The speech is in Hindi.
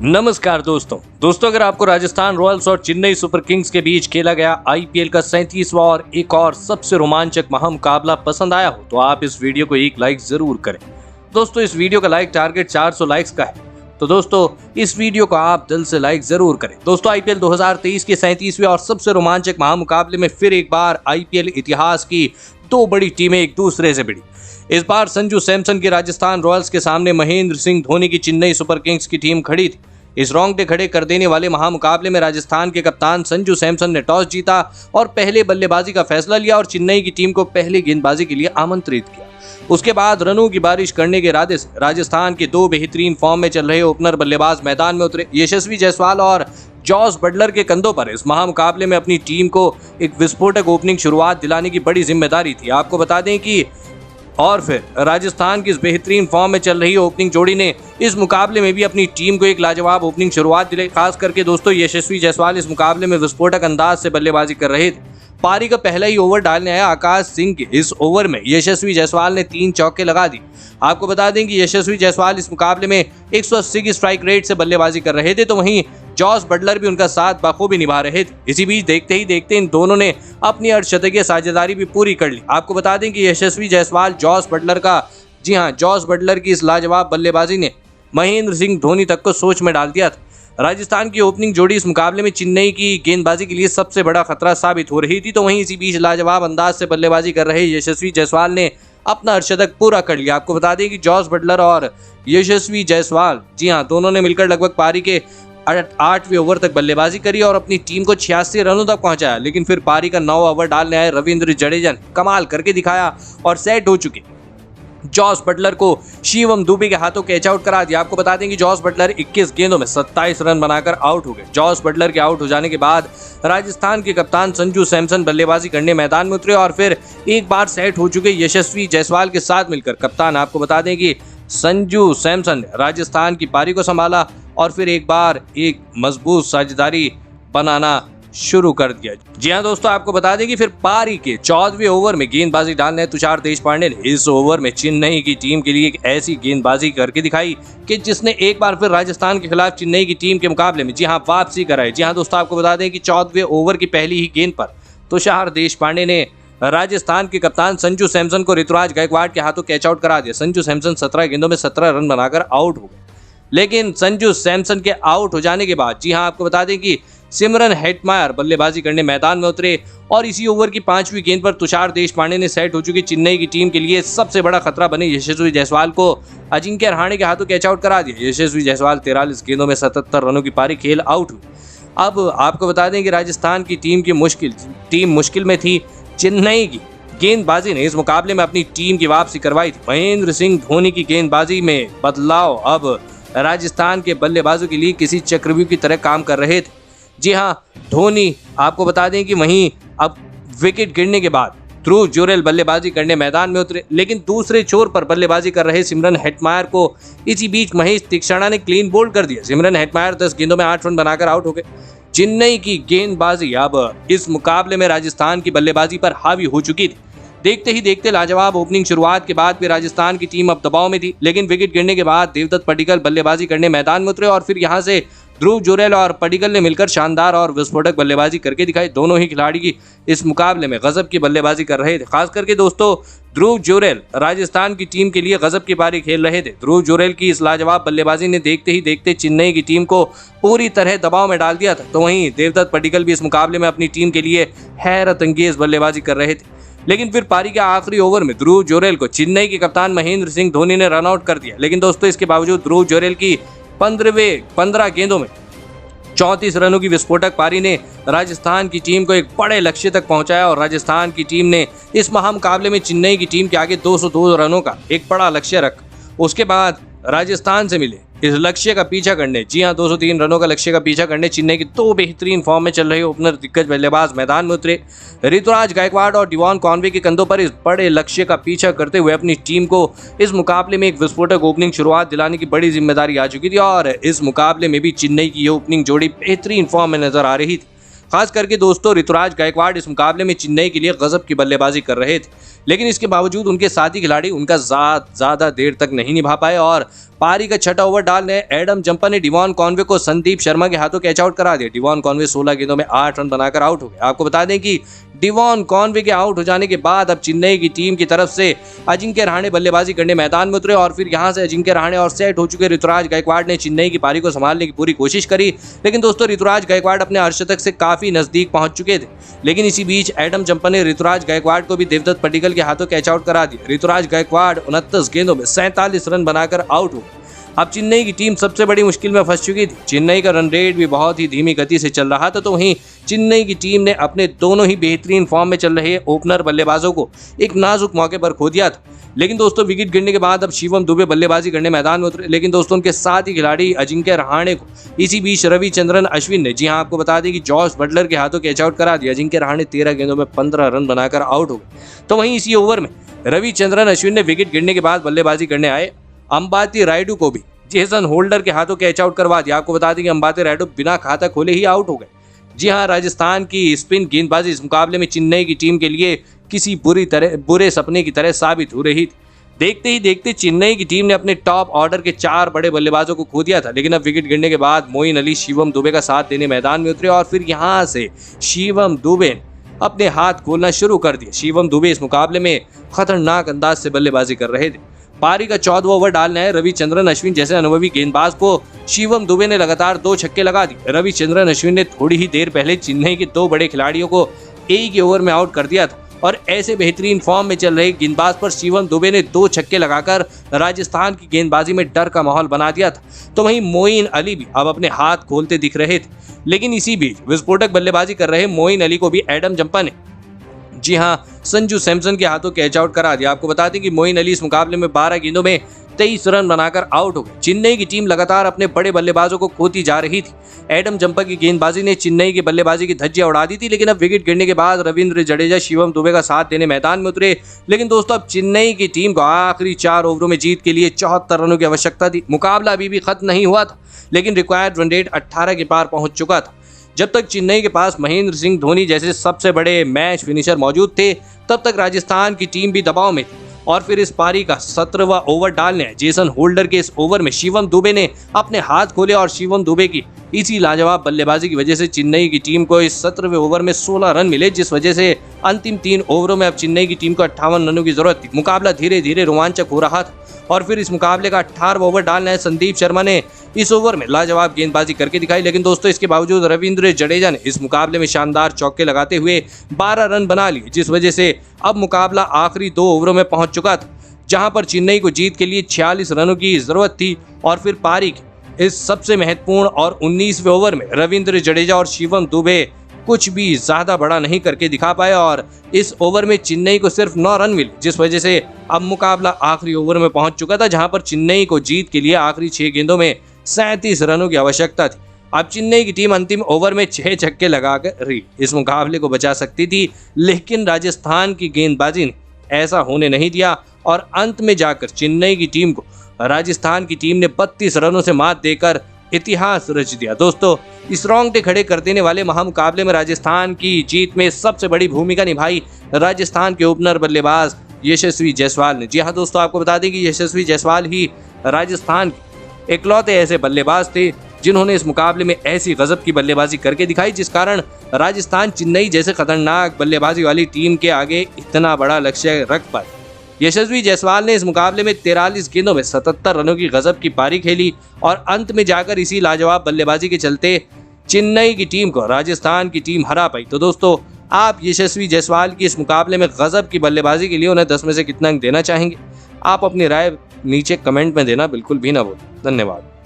नमस्कार दोस्तों अगर आपको राजस्थान रॉयल्स और चेन्नई सुपर किंग्स के बीच खेला गया आईपीएल का 37वां और एक और सबसे रोमांचक महामुकाबला पसंद आया हो तो आप इस वीडियो को एक लाइक जरूर करें। दोस्तों इस वीडियो का लाइक टारगेट 400 लाइक्स का है, तो दोस्तों इस वीडियो को आप दिल से लाइक जरूर करें। दोस्तों आईपीएल 2023 के 37वें और सबसे रोमांचक महामुकाबले में फिर एक बार आईपीएल इतिहास की दो बड़ी टीमें एक दूसरे से भिड़ी। इस बार संजू सैमसन की राजस्थान रॉयल्स के सामने महेंद्र सिंह धोनी की चेन्नई सुपर किंग्स की टीम खड़ी थी। इस रोंगटे खड़े कर देने वाले महामुकाबले में राजस्थान के कप्तान संजू सैमसन ने टॉस जीता और पहले बल्लेबाजी का फैसला लिया और चेन्नई की टीम को पहले गेंदबाजी के लिए आमंत्रित किया। उसके बाद रनों की बारिश करने के इरादे से राजस्थान के दो बेहतरीन फॉर्म में चल रहे ओपनर बल्लेबाज मैदान में उतरे। यशस्वी जायसवाल और जॉस बटलर के कंधों पर इस महामुकाबले में अपनी टीम को एक विस्फोटक ओपनिंग शुरुआत दिलाने की बड़ी जिम्मेदारी थी। आपको बता दें कि और फिर राजस्थान की इस बेहतरीन फॉर्म में चल रही ओपनिंग जोड़ी ने इस मुकाबले में भी अपनी टीम को एक लाजवाब ओपनिंग शुरुआत दिलाई। खास करके दोस्तों यशस्वी जायसवाल इस मुकाबले में विस्फोटक अंदाज से बल्लेबाजी कर रहे थे। पारी का पहला ही ओवर डालने आया आकाश सिंह के इस ओवर में यशस्वी जायसवाल ने 3 चौके लगा दी। आपको बता दें कि यशस्वी जायसवाल इस मुकाबले में 180 की स्ट्राइक रेट से बल्लेबाजी कर रहे थे, तो वहीं जॉस बटलर भी उनका साथ बखूबी निभा रहे थे। इसी बीच देखते ही देखते इन दोनों ने अपनी अर्धशतकीय साझेदारी भी पूरी कर ली। आपको बता दें कि यशस्वी जायसवाल जॉस बटलर की इस लाजवाब बल्लेबाजी ने महेंद्र सिंह धोनी तक को सोच में डाल दिया था। राजस्थान की ओपनिंग जोड़ी इस मुकाबले में चेन्नई की गेंदबाजी के लिए सबसे बड़ा खतरा साबित हो रही थी, तो वहीं इसी बीच लाजवाब अंदाज से बल्लेबाजी कर रहे यशस्वी जायसवाल ने अपना अर्धशतक पूरा कर लिया। आपको बता दें कि जॉस बटलर और यशस्वी जायसवाल दोनों ने मिलकर लगभग पारी के 8वें ओवर तक बल्लेबाजी करी और अपनी टीम को 86 रनों तक पहुंचाया। लेकिन फिर पारी का 9वां ओवर डालने आए रविंद्र जडेजा ने कमाल करके दिखाया और सेट हो चुके जॉस बटलर को शिवम दुबे के हाथों कैच आउट करा दिया। आपको बता दें कि जॉस बटलर 21 गेंदों में 27 रन बनाकर आउट हो गए। जॉस बटलर के आउट हो जाने के बाद राजस्थान के कप्तान संजू सैमसन बल्लेबाजी करने मैदान में उतरे और फिर एक बार सेट हो चुके यशस्वी जायसवाल के साथ मिलकर कप्तान आपको बता दें कि संजू सैमसन ने राजस्थान की पारी को संभाला और फिर एक बार एक मजबूत साझेदारी बनाना शुरू कर दिया। जी हाँ दोस्तों, आपको बता दें कि फिर पारी के 14वें ओवर में गेंदबाजी डालने तुषार देशपांडे ने इस ओवर में चेन्नई की टीम के लिए एक ऐसी गेंदबाजी करके दिखाई कि जिसने एक बार फिर राजस्थान के खिलाफ चेन्नई की टीम के मुकाबले में वापसी कराई। जी हाँ दोस्तों, आपको बता दें कि 14वें ओवर की पहली ही गेंद पर तुषार देशपांडे ने राजस्थान के कप्तान संजू सैमसन को ऋतुराज गायकवाड़ के हाथों कैच आउट करा दिया। संजू सैमसन 17 गेंदों में 17 रन बनाकर आउट हो गए। लेकिन संजू सैमसन के आउट हो जाने के बाद आपको बता दें कि सिमरन हेटमायर बल्लेबाजी करने मैदान में उतरे और इसी ओवर की 5वीं गेंद पर तुषार देशपांडे ने सेट हो चुकी चेन्नई की टीम के लिए सबसे बड़ा खतरा बने यशस्वी जायसवाल को अजिंक्य रहाणे के हाथों कैच आउट करा दिया। यशस्वी जायसवाल 43 गेंदों में 77 रनों की पारी खेल आउट हुई। अब आपको बता दें कि राजस्थान की टीम मुश्किल में थी। चेन्नई की गेंदबाजी ने इस मुकाबले में अपनी टीम की वापसी करवाई थी। महेंद्र सिंह धोनी की गेंदबाजी में बदलाव अब राजस्थान के बल्लेबाजों के लिए किसी चक्रव्यूह की तरह काम कर रहे थे। जी हाँ, धोनी आपको बता दें कि वहीं अब विकेट गिरने के बाद ध्रुव जुरेल बल्लेबाजी करने मैदान में उतरे, लेकिन दूसरे छोर पर बल्लेबाजी कर रहे सिमरन हेटमायर को इसी बीच महेश तीक्षणा ने क्लीन बोल्ड कर दिया। सिमरन हेटमायर 10 गेंदों में 8 रन बनाकर आउट हो गए। चेन्नई की गेंदबाजी अब इस मुकाबले में राजस्थान की बल्लेबाजी पर हावी हो चुकी थी। देखते ही देखते लाजवाब ओपनिंग शुरुआत के बाद भी राजस्थान की टीम अब दबाव में थी, लेकिन विकेट गिरने के बाद देवदत्त पडिक्कल बल्लेबाजी करने मैदान में उतरे और फिर यहां से ध्रुव जुरेल और पडिक्कल ने मिलकर शानदार और विस्फोटक बल्लेबाजी करके दिखाई। दोनों ही खिलाड़ी की इस मुकाबले में गजब की बल्लेबाजी कर रहे थे। खास करके दोस्तों ध्रुव जुरेल राजस्थान की टीम के लिए गजब की पारी खेल रहे थे। ध्रुव जुरेल की इस लाजवाब बल्लेबाजी ने देखते ही देखते चेन्नई की टीम को पूरी तरह दबाव में डाल दिया था, तो वहीं देवदत्त पडिक्कल भी इस मुकाबले में अपनी टीम के लिए हैरत अंगेज बल्लेबाजी कर रहे थे। लेकिन फिर पारी के आखिरी ओवर में ध्रुव जुरेल को चेन्नई के कप्तान महेंद्र सिंह धोनी ने रन आउट कर दिया। लेकिन दोस्तों इसके बावजूद ध्रुव जुरेल की 15 गेंदों में 34 रनों की विस्फोटक पारी ने राजस्थान की टीम को एक बड़े लक्ष्य तक पहुंचाया और राजस्थान की टीम ने इस महामुकाबले में चेन्नई की टीम के आगे 202 रनों का एक बड़ा लक्ष्य रखा। उसके बाद राजस्थान से मिले इस लक्ष्य का पीछा करने 203 रनों का लक्ष्य का पीछा करने चेन्नई के दो बेहतरीन फॉर्म में चल रहे ओपनर दिग्गज बल्लेबाज मैदान में उतरे। ऋतुराज गायकवाड़ और डिवॉन कॉनवे के कंधों पर इस बड़े लक्ष्य का पीछा करते हुए अपनी टीम को इस मुकाबले में एक विस्फोटक ओपनिंग शुरुआत दिलाने की बड़ी जिम्मेदारी आ चुकी थी और इस मुकाबले में भी चेन्नई की ये ओपनिंग जोड़ी बेहतरीन फॉर्म में नजर आ रही थी। खास करके दोस्तों ऋतुराज गायकवाड़ इस मुकाबले में चेन्नई के लिए गजब की बल्लेबाजी कर रहे थे, लेकिन इसके बावजूद उनके साथी खिलाड़ी उनका ज्यादा देर तक नहीं निभा पाए और पारी का छठा ओवर डालने एडम जंपर ने डिवॉन कॉनवे को संदीप शर्मा के हाथों कैच आउट करा दिया। डिवॉन कॉनवे 16 गेंदों में 8 रन बनाकर आउट हो गए। आपको बता दें कि डिवॉन कॉनवे के आउट हो जाने के बाद अब चेन्नई की टीम की तरफ से अजिंक्य रहाणे बल्लेबाजी करने मैदान में उतरे और फिर यहां से अजिंक्य रहाणे और सेट हो चुके ऋतुराज गायकवाड़ ने चेन्नई की पारी को संभालने की पूरी कोशिश करी, लेकिन दोस्तों ऋतुराज गायकवाड़ अपने अर्धशतक से काफी नजदीक पहुंच चुके थे। लेकिन इसी बीच एडम जंपर ने ऋतुराज गायकवाड़ को भी देवदत्त पडिक्कल के हाथों कैच आउट करा दिया। ऋतुराज गायकवाड़ 29 गेंदों में 47 रन बनाकर आउट हो गए। अब चेन्नई की टीम सबसे बड़ी मुश्किल में फंस चुकी थी। चेन्नई का रन रेट भी बहुत ही धीमी गति से चल रहा था, तो वहीं चेन्नई की टीम ने अपने दोनों ही बेहतरीन फॉर्म में चल रहे ओपनर बल्लेबाजों को एक नाजुक मौके पर खो दिया था। लेकिन दोस्तों विकेट गिरने के बाद अब शिवम दुबे बल्लेबाजी करने मैदान में उतरे, लेकिन दोस्तों उनके साथ ही खिलाड़ी अजिंक्य रहाणे को इसी बीच रविचंद्रन अश्विन ने, जी हां आपको बता दें कि जॉस बटलर के हाथों कैच आउट करा दिया। अजिंक्य रहाणे 13 गेंदों में 15 रन बनाकर आउट हो गए। तो वहीं इसी ओवर में रविचंद्रन अश्विन ने विकेट गिरने के बाद बल्लेबाजी करने आए अंबाती रायडू को भी जेसन होल्डर के हाथों कैच आउट करवा दिया। आपको बता दें कि अंबाती रायडू बिना खाता खोले ही आउट हो गए। जी हां, राजस्थान की स्पिन गेंदबाजी इस मुकाबले में चेन्नई की टीम के लिए किसी बुरे सपने की तरह साबित हो रही थी। देखते ही देखते चेन्नई की टीम ने अपने टॉप ऑर्डर के 4 बड़े बल्लेबाजों को खो दिया था, लेकिन अब विकेट गिरने के बाद मोइन अली शिवम दुबे का साथ देने मैदान में उतरे और फिर यहां से शिवम दुबे ने अपने हाथ खोलना शुरू कर दिए। शिवम दुबे इस मुकाबले में खतरनाक अंदाज से बल्लेबाजी कर रहे थे। पारी का 14वां ओवर डालना है रविचंद्रन अश्विन जैसे अनुभवी गेंदबाज को शिवम दुबे ने लगातार 2 छक्के लगा दिए। रविचंद्रन अश्विन ने थोड़ी ही देर पहले चेन्नई के 2 बड़े खिलाड़ियों को एक ही ओवर में आउट कर दिया था और ऐसे बेहतरीन फॉर्म में चल रहे गेंदबाज पर शिवम दुबे ने 2 छक्के लगाकर राजस्थान की गेंदबाजी में डर का माहौल बना दिया था। तो वहीं मोइन अली भी अब अपने हाथ खोलते दिख रहे थे, लेकिन इसी बीच विस्फोटक बल्लेबाजी कर रहे मोइन अली को भी एडम जंपर ने, जी हां, संजू सैमसन के हाथों कैच आउट करा दिया। आपको बता दें कि मोइन अली इस मुकाबले में 12 गेंदों में 23 रन बनाकर आउट हो गए। चेन्नई की टीम लगातार अपने बड़े बल्लेबाजों को खोती जा रही थी। एडम जंपर की गेंदबाजी ने चेन्नई की बल्लेबाजी की धज्जियां उड़ा दी थी, लेकिन अब विकेट गिरने के बाद रविंद्र जडेजा शिवम दुबे का साथ देने मैदान में उतरे। लेकिन दोस्तों अब चेन्नई की टीम को आखिरी 4 ओवरों में जीत के लिए 74 रनों की आवश्यकता थी। मुकाबला अभी भी खत्म नहीं हुआ था, लेकिन रिक्वायर्ड रन रेट 18 के पार पहुंच चुका था। जब तक चेन्नई के पास महेंद्र सिंह धोनी जैसे सबसे बड़े मैच फिनिशर मौजूद थे, तब तक राजस्थान की टीम भी दबाव में थी। और फिर इस पारी का 17वां ओवर डालने जेसन होल्डर के इस ओवर में शिवम दुबे ने अपने हाथ खोले और शिवम दुबे की इसी लाजवाब बल्लेबाजी की वजह से चेन्नई की टीम को इस 17वें ओवर में 16 रन मिले, जिस वजह से अंतिम 3 ओवरों में अब चेन्नई की टीम को 58 रनों की जरूरत थी। मुकाबला धीरे धीरे रोमांचक हो रहा था और फिर इस मुकाबले का 18वां ओवर डालना है संदीप शर्मा ने इस ओवर में लाजवाब गेंदबाजी करके दिखाई। लेकिन दोस्तों इसके बावजूद रविंद्र जडेजा ने इस मुकाबले में शानदार चौके लगाते हुए 12 रन बना लिए, जिस वजह से अब मुकाबला आखिरी 2 ओवरों में पहुंच चुका था, जहां पर चेन्नई को जीत के लिए 46 रनों की जरूरत थी। और फिर पारी के इस सबसे महत्वपूर्ण और 19वें ओवर में रविंद्र जडेजा और शिवम दुबे कुछ भी ज्यादा बड़ा नहीं करके दिखा पाए और इस ओवर में चेन्नई को सिर्फ 9 रन मिले, जिस वजह से अब मुकाबला आखिरी ओवर में पहुंच चुका था, जहां पर चेन्नई को जीत के लिए आखिरी 6 गेंदों में 37 रनों की आवश्यकता थी। अब चेन्नई की टीम अंतिम ओवर में 6 छक्के लगाकर इस मुकाबले को बचा सकती थी, लेकिन राजस्थान की गेंदबाजी ने ऐसा होने नहीं दिया और अंत में जाकर चेन्नई की टीम को राजस्थान की टीम ने 32 रनों से मात देकर इतिहास रच दिया। दोस्तों इस रोंगटे खड़े कर देने वाले महामुकाबले में राजस्थान की जीत में सबसे बड़ी भूमिका निभाई राजस्थान के ओपनर बल्लेबाज यशस्वी जायसवाल ने। जी हाँ दोस्तों, आपको बता दें कि यशस्वी जायसवाल ही राजस्थान के इकलौते ऐसे बल्लेबाज थे जिन्होंने इस मुकाबले में ऐसी गजब की बल्लेबाजी करके दिखाई, जिस कारण राजस्थान चेन्नई जैसे खतरनाक बल्लेबाजी वाली टीम के आगे इतना बड़ा लक्ष्य रख पाए। यशस्वी जायसवाल ने इस मुकाबले में 43 गेंदों में 77 रनों की गजब की पारी खेली और अंत में जाकर इसी लाजवाब बल्लेबाजी के चलते चेन्नई की टीम को राजस्थान की टीम हरा पाई। तो दोस्तों आप यशस्वी जायसवाल की इस मुकाबले में गजब की बल्लेबाजी के लिए उन्हें 10 में से कितना अंक देना चाहेंगे? आप अपनी राय नीचे कमेंट में देना बिल्कुल भी ना भूलें। धन्यवाद।